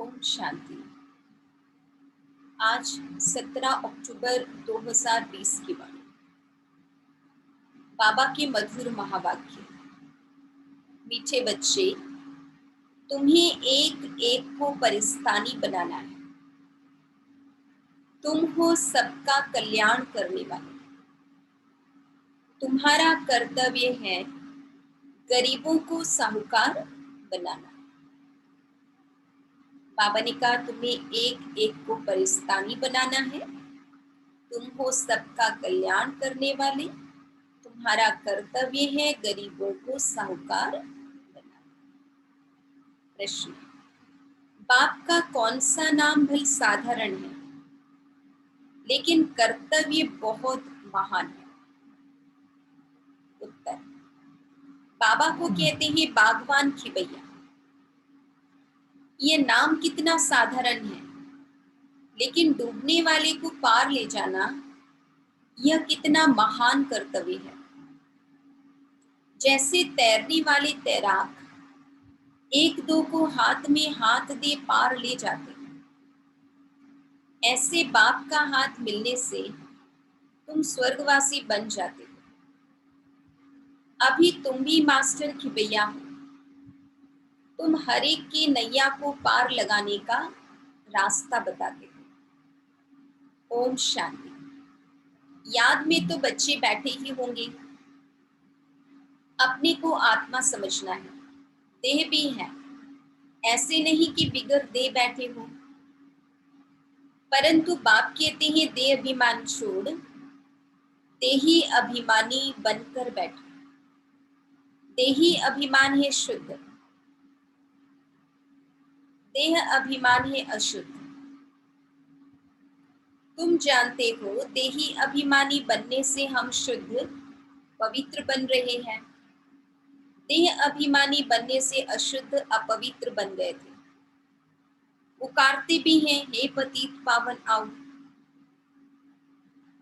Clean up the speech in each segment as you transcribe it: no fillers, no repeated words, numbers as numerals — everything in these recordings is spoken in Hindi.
ओम शांति। आज 17 अक्टूबर 2020 की वाणी। बाबा के मधुर महावाक्य। मीठे बच्चे, तुम्हें एक एक को परिस्तानी बनाना है। तुम हो सबका कल्याण करने वाले। तुम्हारा कर्तव्य है गरीबों को साहूकार बनाना। बाबा ने कहा तुम्हें एक एक को परिस्तानी बनाना है। तुम हो सबका कल्याण करने वाले। तुम्हारा कर्तव्य है गरीबों को साहूकार बनाना। प्रश्न, बाप का कौन सा नाम भले साधारण है लेकिन कर्तव्य बहुत महान है? उत्तर, बाबा को कहते हैं बागवान खिबैया। ये नाम कितना साधारण है लेकिन डूबने वाले को पार ले जाना यह कितना महान कर्तव्य है। जैसे तैरने वाले तैराक एक दो को हाथ में हाथ दे पार ले जाते हैं, ऐसे बाप का हाथ मिलने से तुम स्वर्गवासी बन जाते हो। अभी तुम भी मास्टर खिबैया हो। तुम हर एक की नैया को पार लगाने का रास्ता बताते हो। ओम शांति। याद में तो बच्चे बैठे ही होंगे। अपने को आत्मा समझना है, देह भी है, ऐसे नहीं कि बिगड़ दे बैठे हो। परंतु बाप कहते हैं देह अभिमान छोड़ देही अभिमानी बनकर बैठो। देही अभिमान है शुद्ध, देह अभिमान है अशुद्ध। तुम जानते हो देही अभिमानी बनने से हम शुद्ध पवित्र बन रहे हैं। देह अभिमानी बनने से अशुद्ध अपवित्र बन गए थे। पुकारते भी हैं हे पतित पावन आओ।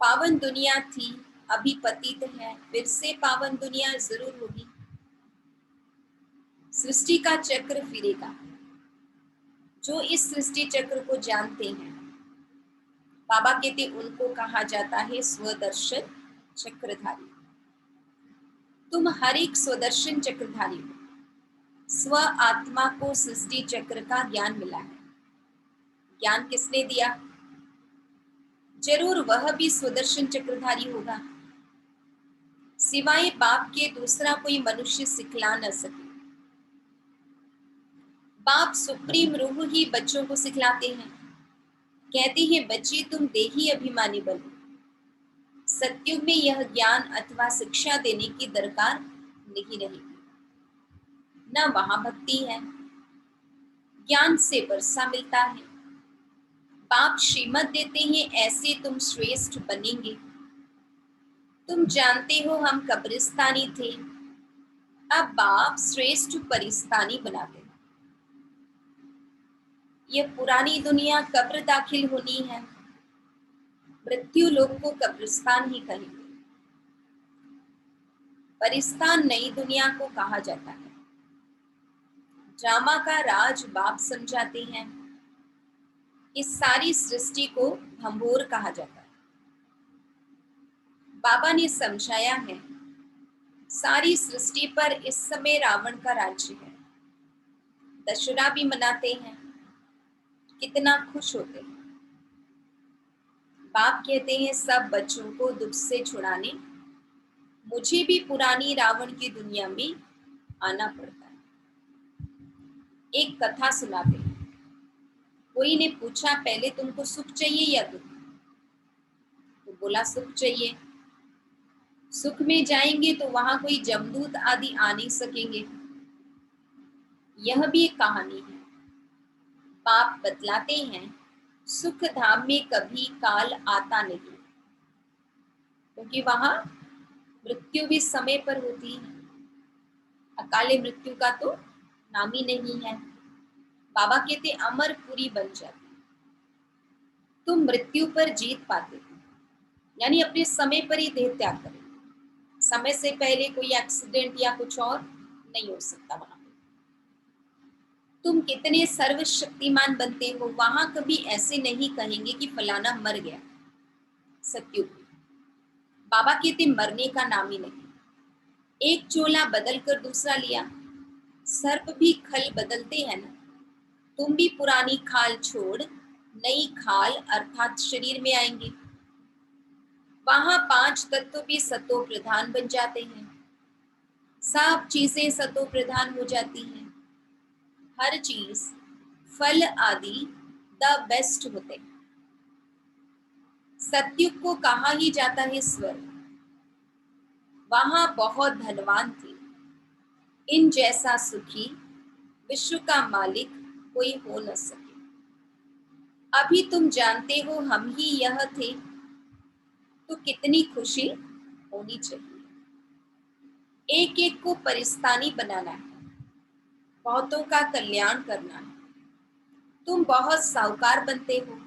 पावन दुनिया थी, अभी पतित है, फिर से पावन दुनिया जरूर होगी। सृष्टि का चक्र फिरेगा। जो इस सृष्टि चक्र को जानते हैं, बाबा कहते उनको कहा जाता है स्वदर्शन चक्रधारी। तुम हर एक स्वदर्शन चक्रधारी हो। स्व आत्मा को सृष्टि चक्र का ज्ञान मिला है। ज्ञान किसने दिया? जरूर वह भी स्वदर्शन चक्रधारी होगा। सिवाय बाप के दूसरा कोई मनुष्य सिखला न सके। बाप सुप्रीम रूह ही बच्चों को सिखलाते हैं। कहते हैं बच्चे तुम देही अभिमानी बनो। सत्युग में यह ज्ञान अथवा शिक्षा देने की दरकार नहीं रहेगी। न वहां भक्ति है, ज्ञान से वर्षा मिलता है। बाप श्रीमत देते हैं ऐसे तुम श्रेष्ठ बनेंगे। तुम जानते हो हम कब्रिस्तानी थे, अब बाप श्रेष्ठ परिस्तानी बनाते हैं। यह पुरानी दुनिया कब्र दाखिल होनी है। मृत्यु लोग को कब्रिस्तान ही कहेंगे। परिस्तान नई दुनिया को कहा जाता है। ड्रामा का राज बाप समझाते हैं। इस सारी सृष्टि को भंबोर कहा जाता है। बाबा ने समझाया है सारी सृष्टि पर इस समय रावण का राज्य है। दशहरा भी मनाते हैं, कितना खुश होते हैं। बाप कहते हैं सब बच्चों को दुख से छुड़ाने मुझे भी पुरानी रावण की दुनिया में आना पड़ता है। एक कथा सुनाते हैं। कोई ने पूछा पहले तुमको सुख चाहिए या दुख? तो बोला सुख चाहिए। सुख में जाएंगे तो वहां कोई जमदूत आदि आ नहीं सकेंगे। यह भी एक कहानी है। बाप बतलाते हैं सुख धाम में कभी काल आता नहीं, क्योंकि वहां मृत्यु भी समय पर होती है। अकाले मृत्यु का तो नाम ही नहीं है। बाबा कहते अमरपुरी बन जाती। तुम मृत्यु पर जीत पाते हो, यानी अपने समय पर ही देह त्याग करें। समय से पहले कोई एक्सीडेंट या कुछ और नहीं हो सकता वहां पे। तुम कितने सर्वशक्तिमान बनते हो, वहां कभी ऐसे नहीं कहेंगे कि फलाना मर गया। सत्युग बाबा कहते मरने का नाम ही नहीं। एक चोला बदल कर दूसरा लिया। सर्प भी खल बदलते हैं ना। तुम भी पुरानी खाल छोड़ नई खाल अर्थात शरीर में आएंगे। वहां पांच तत्व भी सतो प्रधान बन जाते हैं। सब चीजें सतो प्रधान हो जाती हैं। हर चीज फल आदि द बेस्ट होते हैं। सत्युग को कहा ही जाता है स्वर्ग। वहां बहुत धनवान थे। इन जैसा सुखी विश्व का मालिक कोई हो न सके। अभी तुम जानते हो हम ही यह थे, तो कितनी खुशी होनी चाहिए। एक एक को परिस्तानी बनाना है, बहुतों का कल्याण करना है। तुम बहुत साहूकार बनते हो,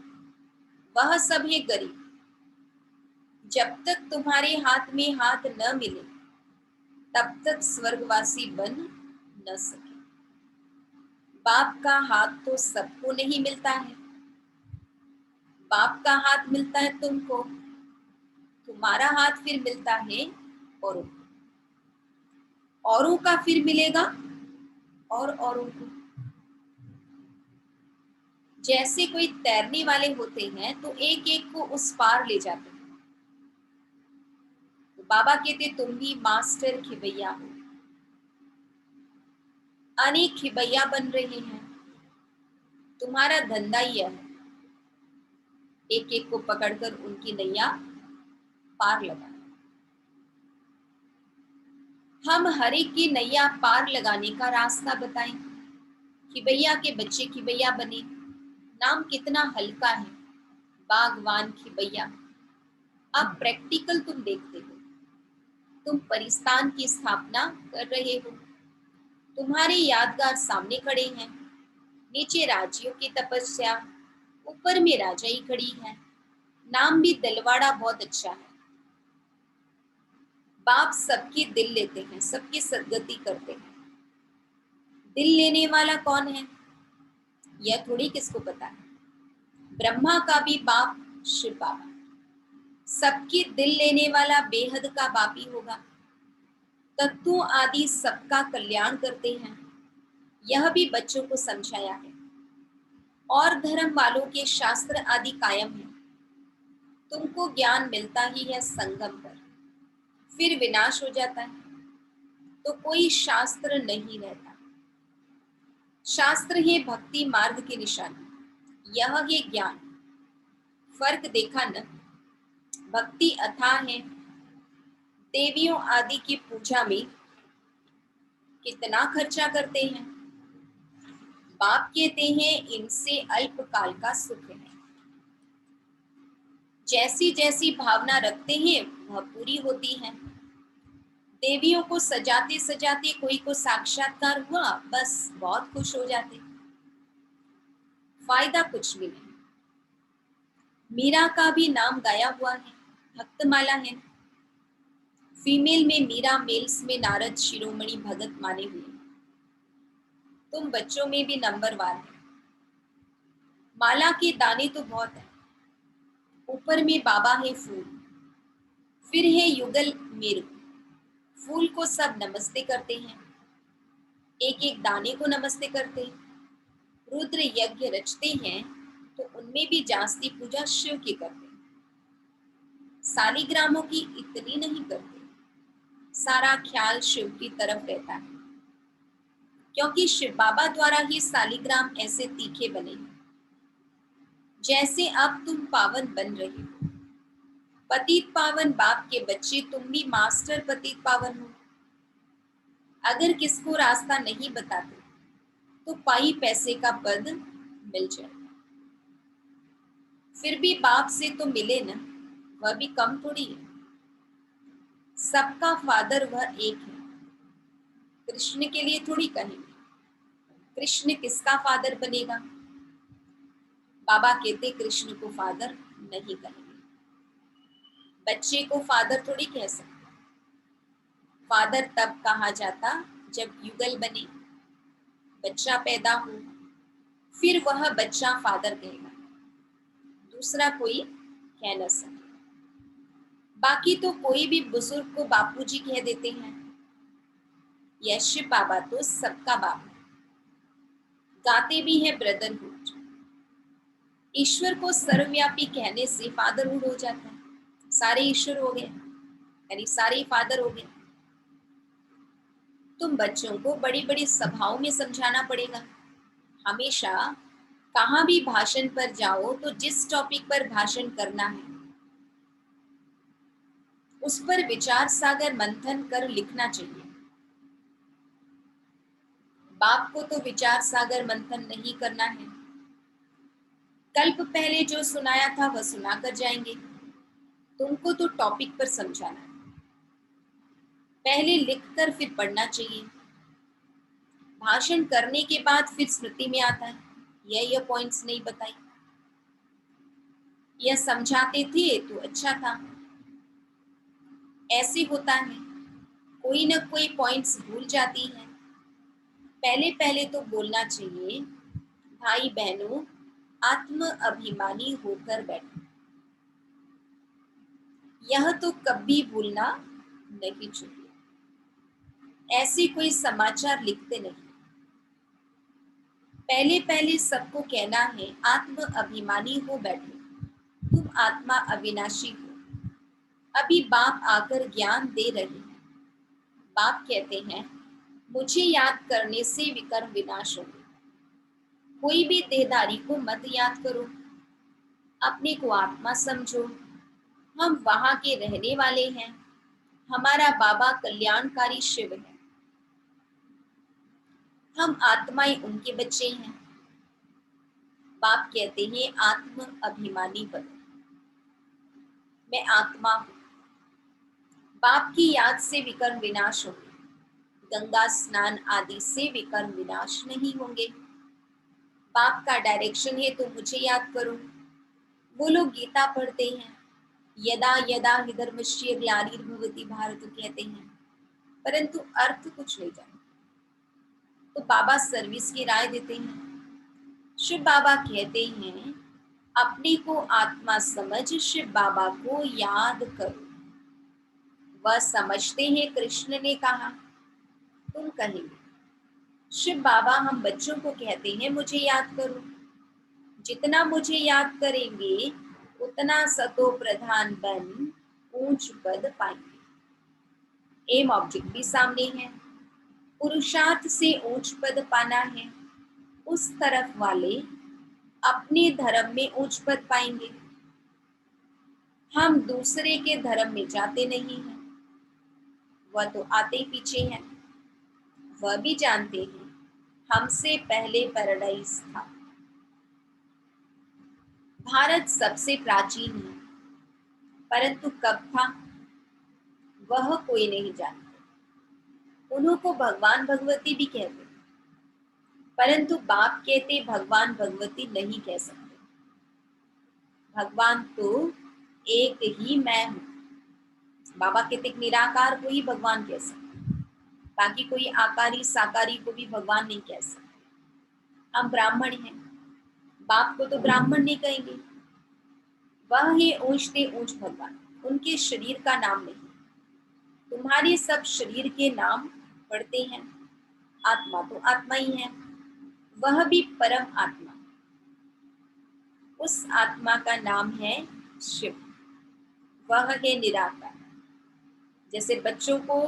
वह सब है गरीब। जब तक तुम्हारे हाथ में हाथ न मिले तब तक स्वर्गवासी बन न सके। बाप का हाथ तो सबको नहीं मिलता है। बाप का हाथ मिलता है तुमको, तुम्हारा हाथ फिर मिलता है औरों को, औरों का फिर मिलेगा और औरों को। जैसे कोई तैरने वाले होते हैं तो एक एक को उस पार ले जाते हैं। तो बाबा कहते तुम भी मास्टर खिबैया हो। अनेक खिबैया बन रहे हैं। तुम्हारा धंधा ही है एक एक को पकड़कर उनकी नैया पार लगाना। हम हर एक की नैया पार लगाने का रास्ता बताएं। खिबैया के बच्चे खिबैया बने। नाम कितना हल्का है, बागवान खिबैया। अब प्रैक्टिकल तुम देखते हो। तुम परिस्तान की स्थापना कर रहे हो। तुम्हारे यादगार सामने खड़े हैं। नीचे राज्यों की तपस्या, ऊपर में राजाई खड़ी है। नाम भी दिलवाड़ा बहुत अच्छा है। बाप सबकी दिल लेते हैं, सबकी सदगति करते हैं। दिल लेने वाला कौन है यह थोड़ी किसको पता है। ब्रह्मा का भी बाप शिव बाबा। सबकी दिल लेने वाला बेहद का बाप ही होगा। तत्वों आदि सबका कल्याण करते हैं, यह भी बच्चों को समझाया है। और धर्म वालों के शास्त्र आदि कायम है। तुमको ज्ञान मिलता ही है संगम पर, फिर विनाश हो जाता है तो कोई शास्त्र नहीं रहता। शास्त्र है भक्ति मार्ग की निशानी, यह है ज्ञान। फर्क देखा न। भक्ति अथाह है। देवियों आदि की पूजा में कितना खर्चा करते हैं। बाप कहते हैं इनसे अल्पकाल का सुख है। जैसी जैसी भावना रखते हैं वह पूरी होती है। देवियों को सजाते सजाते कोई को साक्षात्कार हुआ, बस बहुत खुश हो जाते। फायदा कुछ भी नहीं। मीरा का भी नाम गाया हुआ है, भक्तमाला है। फीमेल में मीरा, मेल्स में नारद शिरोमणि भगत माने हुए। तुम बच्चों में भी नंबरवार है। माला के दाने तो बहुत है। ऊपर में बाबा है फूल, फिर है युगल मेरू। फूल को सब नमस्ते करते हैं, एक एक दाने को नमस्ते करते हैं। रुद्र यज्ञ रचते हैं तो उनमें भी जास्ती पूजा शिव की करते हैं। सालिग्रामों की इतनी नहीं करते। सारा ख्याल शिव की तरफ रहता है, क्योंकि शिव बाबा द्वारा ही सालिग्राम ऐसे तीखे बने हैं। जैसे अब तुम पावन बन रहे हो, पतित पावन बाप के बच्चे, तुम भी मास्टर पतित पावन हो। अगर किसको रास्ता नहीं बताते तो पाई पैसे का पद मिल जाए। फिर भी बाप से तो मिले ना, वह भी कम थोड़ी है। सबका फादर वह एक है। कृष्ण के लिए थोड़ी कहेंगे। कृष्ण किसका फादर बनेगा। बाबा कहते कृष्ण को फादर नहीं कहेंगे। बच्चे को फादर थोड़ी कह सकते। फादर तब कहा जाता जब युगल बने। बच्चा पैदा हो, फिर वह बच्चा फादर कहेगा, दूसरा कोई कह न सके। बाकी तो कोई भी बुजुर्ग को बापूजी कह देते हैं। यह शिव बाबा तो सबका बाप है, गाते भी हैं ब्रदरहुड। ईश्वर को सर्वव्यापी कहने से फादरहुड हो जाता है, सारे ईश्वर हो गए, यानी सारे फादर हो गए। तुम बच्चों को बड़ी बड़ी सभाओं में समझाना पड़ेगा। हमेशा कहाँ भी भाषण पर जाओ तो जिस टॉपिक पर भाषण करना है उस पर विचार सागर मंथन कर लिखना चाहिए। बाप को तो विचार सागर मंथन नहीं करना है। कल्प पहले जो सुनाया था वह सुना कर जाएंगे, तुमको तो टॉपिक पर समझाना है। पहले लिखकर फिर पढ़ना चाहिए। भाषण करने के बाद फिर स्मृति में आता है, यह पॉइंट्स नहीं बताई, यह समझाते थे तो अच्छा था। ऐसे होता है, कोई न कोई पॉइंट्स भूल जाती है। पहले पहले तो बोलना चाहिए, भाई बहनों आत्म अभिमानी होकर बैठो। यह तो कभी भूलना नहीं चाहिए। ऐसे कोई समाचार लिखते नहीं। पहले पहले सबको कहना है आत्म अभिमानी हो बैठो, तुम आत्मा अविनाशी हो। अभी बाप आकर ज्ञान दे रहे हैं। बाप कहते हैं मुझे याद करने से विकर्म विनाश होंगे। कोई भी देहधारी को मत याद करो, अपने को आत्मा समझो। हम वहां के रहने वाले हैं। हमारा बाबा कल्याणकारी शिव है। हम आत्माएं उनके बच्चे हैं। बाप कहते हैं आत्म अभिमानी बनो, मैं आत्मा हूं। बाप की याद से विकर्म विनाश होंगे। गंगा स्नान आदि से विकर्म विनाश नहीं होंगे। बाप का डायरेक्शन है तो मुझे याद करो। वो लोग गीता पढ़ते हैं, यदा यदा हि धर्मस्य ग्लानिर्भवति भारत कहते हैं, परंतु अर्थ कुछ नहीं जानते। तो बाबा सर्विस की राय देते हैं। शिव बाबा कहते हैं अपने को आत्मा समझ शिव बाबा को याद करो। वह समझते हैं कृष्ण ने कहा, तुम कहेंगे शिव बाबा हम बच्चों को कहते हैं मुझे याद करो। जितना मुझे याद करेंगे उतना सतो प्रधान बन ऊंच पद पाएंगे। एम ऑब्जेक्ट भी सामने है, पुरुषार्थ से ऊंच पद पाना है। उस तरफ वाले अपने धर्म में ऊंच पद पाएंगे। हम दूसरे के धर्म में जाते नहीं हैं, वह तो आते ही पीछे हैं। वह भी जानते हैं हमसे पहले पैराडाइज था। भारत सबसे प्राचीन है, परंतु कब था वह कोई नहीं जानता। उन्हों को भगवान भगवती भी कहते, परंतु बाप कहते भगवान भगवती नहीं कह सकते। भगवान तो एक ही मैं हूँ। बाबा कहते निराकार को ही भगवान कह सकते, बाकी कोई आकारी साकारी को भी भगवान नहीं कह सकते। हम ब्राह्मण हैं, बाप को तो ब्राह्मण नहीं कहेंगे। वह है ऊंचते ऊंच भगवान, उनके शरीर का नाम नहीं। तुम्हारे सब शरीर के नाम पढ़ते हैं, आत्मा तो आत्मा ही है, वह भी परम आत्मा। उस आत्मा का नाम है शिव, वह है निराकार। जैसे बच्चों को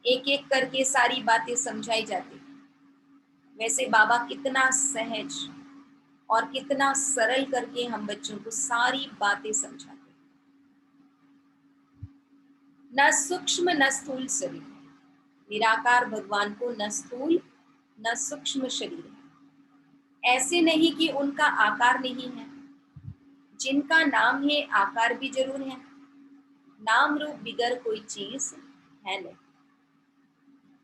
एक एक करके सारी बातें समझाई जाती, वैसे बाबा कितना सहज और कितना सरल करके हम बच्चों को सारी बातें समझाते। न सूक्ष्म न स्थूल शरीर, निराकार भगवान को न स्थूल न सूक्ष्म शरीर है। ऐसे नहीं कि उनका आकार नहीं है, जिनका नाम है आकार भी जरूर है। नाम रूप बिगर कोई चीज है नहीं।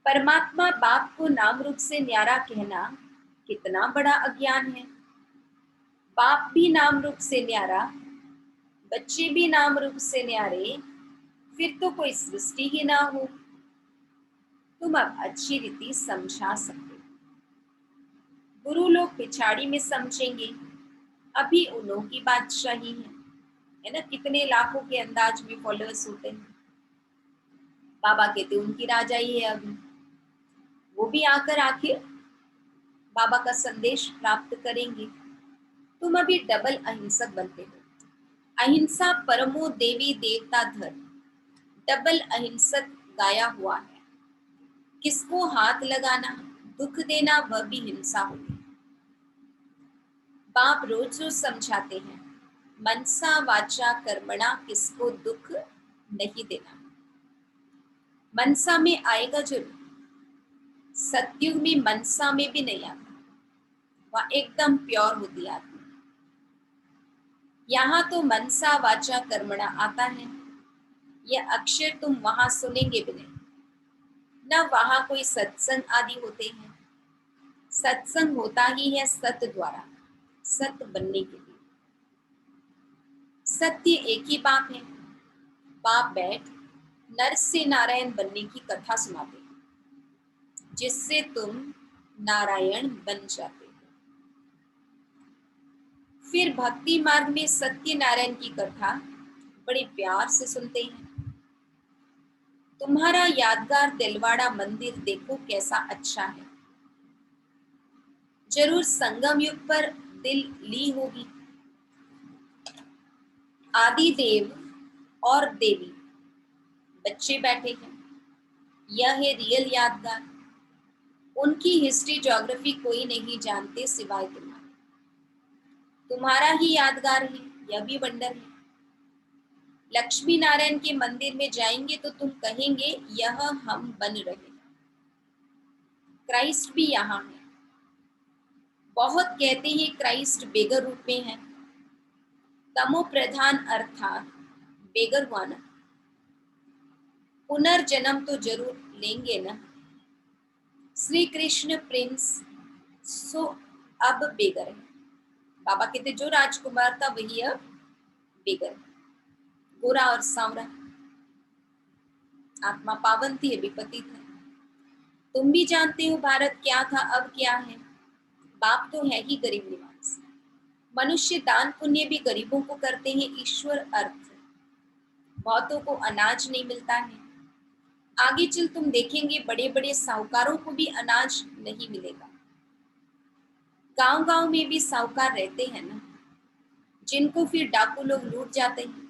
परमात्मा बाप को नाम रूप से न्यारा कहना कितना बड़ा अज्ञान है। बाप भी नाम रूप से न्यारा, बच्चे भी नाम रूप से न्यारे, फिर तो कोई सृष्टि ही ना हो। तुम अब अच्छी रीति समझा सकते हो। गुरु लोग पिछाड़ी में समझेंगे, अभी उन्हों की बादशाही है ना। कितने लाखों के अंदाज में फॉलोअर्स होते हैं। बाबा कहते उनकी राजाई है अभी, वो भी आकर आखिर बाबा का संदेश प्राप्त करेंगे। तुम अभी डबल अहिंसक बनते हो। अहिंसा परमो देवी देवता धर्म, डबल अहिंसक गाया हुआ है। किसको हाथ लगाना, दुख देना, वह भी हिंसा होगी। बाप रोज रोज समझाते हैं, मनसा वाचा कर्मणा, किसको दुख नहीं देना। मनसा में आएगा जरूर, सत्युग में मनसा में भी नहीं आता, वह एकदम प्योर होती आत्मा। यहाँ तो मनसा वाचा कर्मणा आता है, यह अक्षर तुम वहां सुनेंगे भी नहीं। न वहां कोई सत्संग आदि होते हैं। सत्संग होता ही है सत्य द्वारा, सत्य बनने के लिए। सत्य एक ही बाप है। बाप बैठ नर से नारायण बनने की कथा सुनाते हैं, जिससे तुम नारायण बन जाते हो। फिर भक्ति मार्ग में सत्य नारायण की कथा बड़े प्यार से सुनते हैं। तुम्हारा यादगार दिलवाड़ा मंदिर देखो कैसा अच्छा है। जरूर संगम युग पर दिल ली होगी। आदि देव और देवी बच्चे बैठे हैं, यह है रियल यादगार। उनकी हिस्ट्री ज्योग्राफी कोई नहीं जानते सिवाय तुम्हारे। तुम्हारा ही यादगार है, यह भी वंडर है। लक्ष्मी नारायण के मंदिर में जाएंगे तो तुम कहेंगे यह हम बन रहे हैं। क्राइस्ट भी यहाँ है। बहुत कहते हैं क्राइस्ट बेगर रूप में है। तमो प्रधान अर्थात बेगर हुआ ना, पुनर्जन्म तो जरूर लेंगे ना। श्री कृष्ण प्रिंस सो अब बेगर है। बाबा कहते जो राजकुमार था वही अब बेगर है। गोरा और सांवरा, आत्मा पावन थी अभी पतित है। तुम भी जानते हो भारत क्या था अब क्या है। बाप तो है ही गरीब निवास। मनुष्य दान पुण्य भी गरीबों को करते हैं। ईश्वर अर्थ, बहुतों को अनाज नहीं मिलता है। आगे चल तुम देखेंगे बड़े बड़े साहूकारों को भी अनाज नहीं मिलेगा। गांव गांव में भी साहूकार रहते हैं ना, जिनको फिर डाकू लोग लूट जाते हैं।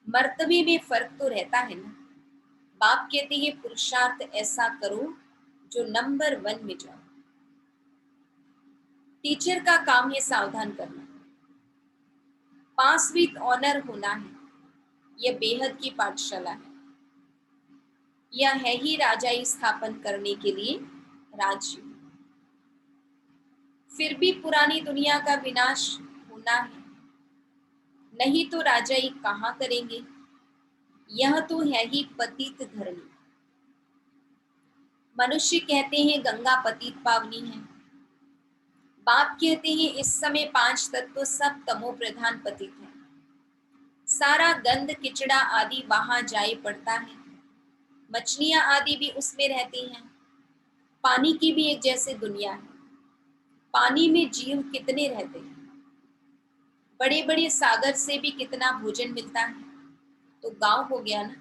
मर्तबे में फर्क तो रहता है ना। बाप कहते हैं पुरुषार्थ ऐसा करो जो नंबर 1 में जाओ। टीचर का काम है सावधान करना, पास विद ऑनर होना है। यह बेहद की पाठशाला है। यह है ही राजाई स्थापन करने के लिए राज्य। फिर भी पुरानी दुनिया का विनाश होना है, नहीं तो राजाई कहाँ करेंगे। यह तो है ही पतित धरनी। मनुष्य कहते हैं गंगा पतित पावनी है। बाप कहते हैं इस समय 5 तत्व सब तमो प्रधान पतित है। सारा गंद किचड़ा आदि वहां जाए पड़ता है। मछलियां आदि भी उसमें रहती हैं। पानी की भी एक जैसे दुनिया है। पानी में जीव कितने रहते हैं। बड़े बड़े सागर से भी कितना भोजन मिलता है। तो गांव हो गया ना।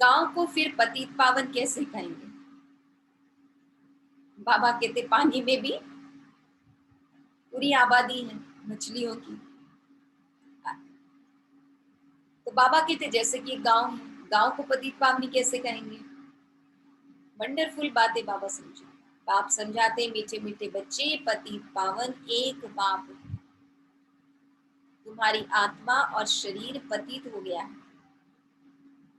गांव को फिर पतित पावन कैसे कहेंगे। बाबा कहते पानी में भी पूरी आबादी है मछलियों की। तो बाबा कहते जैसे कि गांव है, गांव को पतित पावनी कैसे कहेंगे। वंडरफुल बातें बाबा समझे। बाप समझाते मीठे मीठे बच्चे, पतित पावन एक बाप है। तुम्हारी आत्मा और शरीर पतित हो गया है।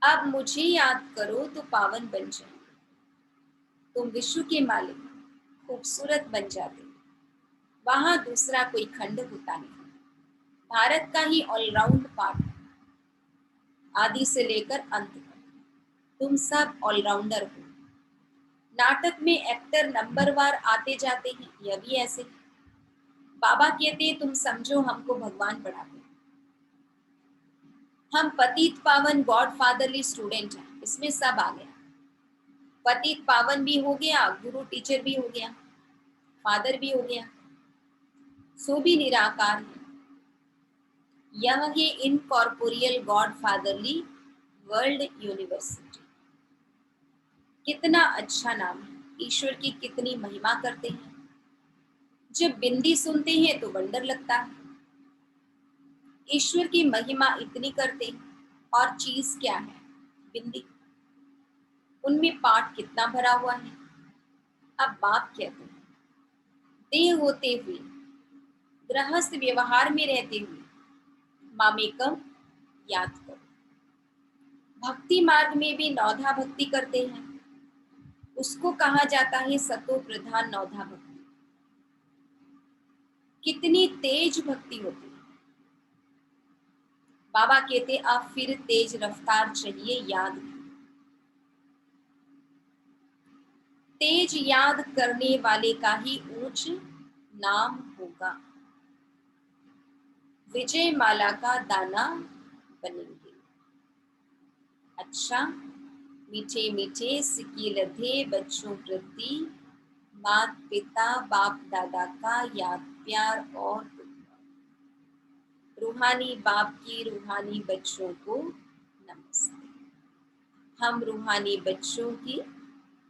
अब मुझे याद करो तो पावन बन जाए। तुम विश्व के मालिक खूबसूरत बन जाते। वहां दूसरा कोई खंड होता नहीं। भारत का ही ऑलराउंड पार्ट, आदि से लेकर अंत तक तुम सब ऑलराउंडर हो। नाटक में एक्टर नंबरवार आते जाते हैं, यह भी ऐसे। बाबा कहते तुम समझो हमको भगवान पढ़ाते। हम पतित पावन गॉड फादरली स्टूडेंट हैं, इसमें सब आ गया। पतित पावन भी हो गया, गुरु टीचर भी हो गया, फादर भी हो गया, सो भी निराकार है। यह है incorporeal God fatherly world university. कितना अच्छा नाम है, ईश्वर की कितनी महिमा करते हैं। जब बिंदी सुनते हैं तो वंडर लगता है, ईश्वर की महिमा इतनी करते हैं। और चीज क्या है? बिंदी। उनमें पाठ कितना भरा हुआ है। अब बाप कहते हैं, देह होते हुए, गृहस्थ व्यवहार में रहते हुए मामेकम याद करो। भक्ति मार्ग में भी नौधा भक्ति करते हैं, उसको कहा जाता है सतो प्रधान नौधा भक्ति। कितनी तेज भक्ति होती है। बाबा कहते अब फिर तेज रफ्तार चाहिए याद की। तेज याद करने वाले का ही ऊंच नाम होगा। विजय माला का दाना बनेंगे। अच्छा, मीठे मीठे सिक्के लधे बच्चों प्रति मात पिता बाप दादा का याद प्यार और रूहानी बाप की रूहानी बच्चों को नमस्ते। हम रूहानी बच्चों की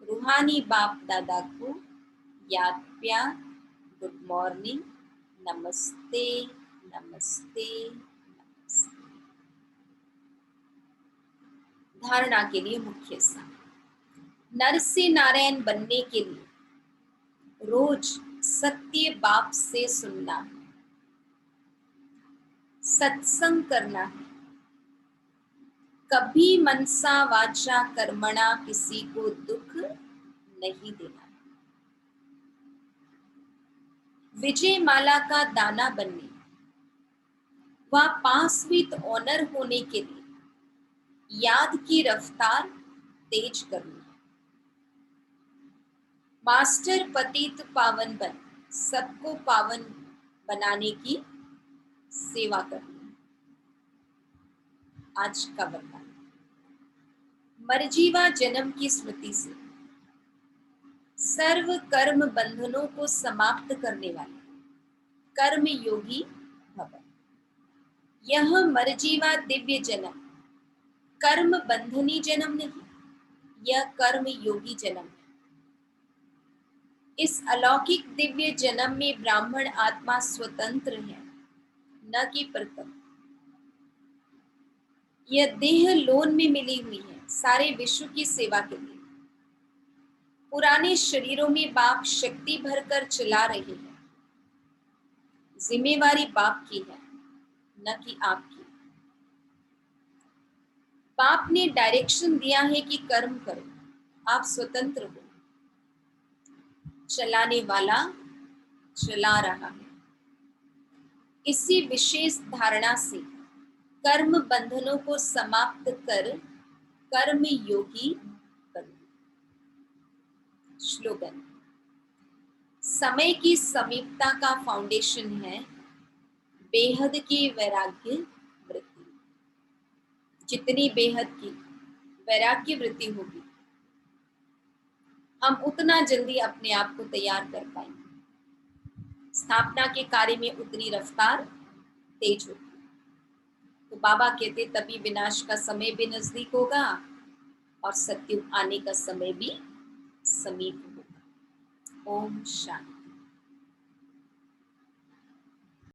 रूहानी बाप दादा को याद प्यार, गुड मॉर्निंग, नमस्ते नमस्ते नमस्ते। धारणा के लिए मुख्य सार, नर से नारायण बनने के लिए रोज सत्य बाप से सुनना है, सत्संग करना है, कभी मनसा वाचा कर्मणा किसी को दुख नहीं देना। विजय माला का दाना बनने व पास विद ऑनर होने के लिए याद की रफ्तार तेज करनी है। मास्टर पतित पावन बन सबको पावन बनाने की सेवा करनी है। आज का वरदान, मरजीवा जन्म की स्मृति से सर्व कर्म बंधनों को समाप्त करने वाले कर्म योगी भव। यह मरजीवा दिव्य जन्म कर्म बंधनी जन्म नहीं, यह कर्म योगी जन्म है। इस अलौकिक दिव्य जन्म में ब्राह्मण आत्मा स्वतंत्र है, न कि परतंत्र। यह देह लोन में मिली हुई है सारे विश्व की सेवा के लिए। पुराने शरीरों में बाप शक्ति भरकर चला रहे हैं। जिम्मेवारी बाप की है, न कि आपकी। बाप ने डायरेक्शन दिया है कि कर्म करो, आप स्वतंत्र हो। चलाने वाला चला रहा है। इसी विशेष धारणा से कर्म बंधनों को समाप्त कर कर्म योगी बनो। श्लोगन, समय की समीपता का फाउंडेशन है बेहद की वैराग्य वृत्ति। जितनी बेहद की वैराग्य वृत्ति होगी, हम उतना जल्दी अपने आप को तैयार कर पाएंगे। स्थापना के कार्य में उतनी रफ्तार तेज होगी। तो बाबा कहते तभी विनाश का समय भी नजदीक होगा और सत्युग आने का समय भी समीप होगा। ओम शांति।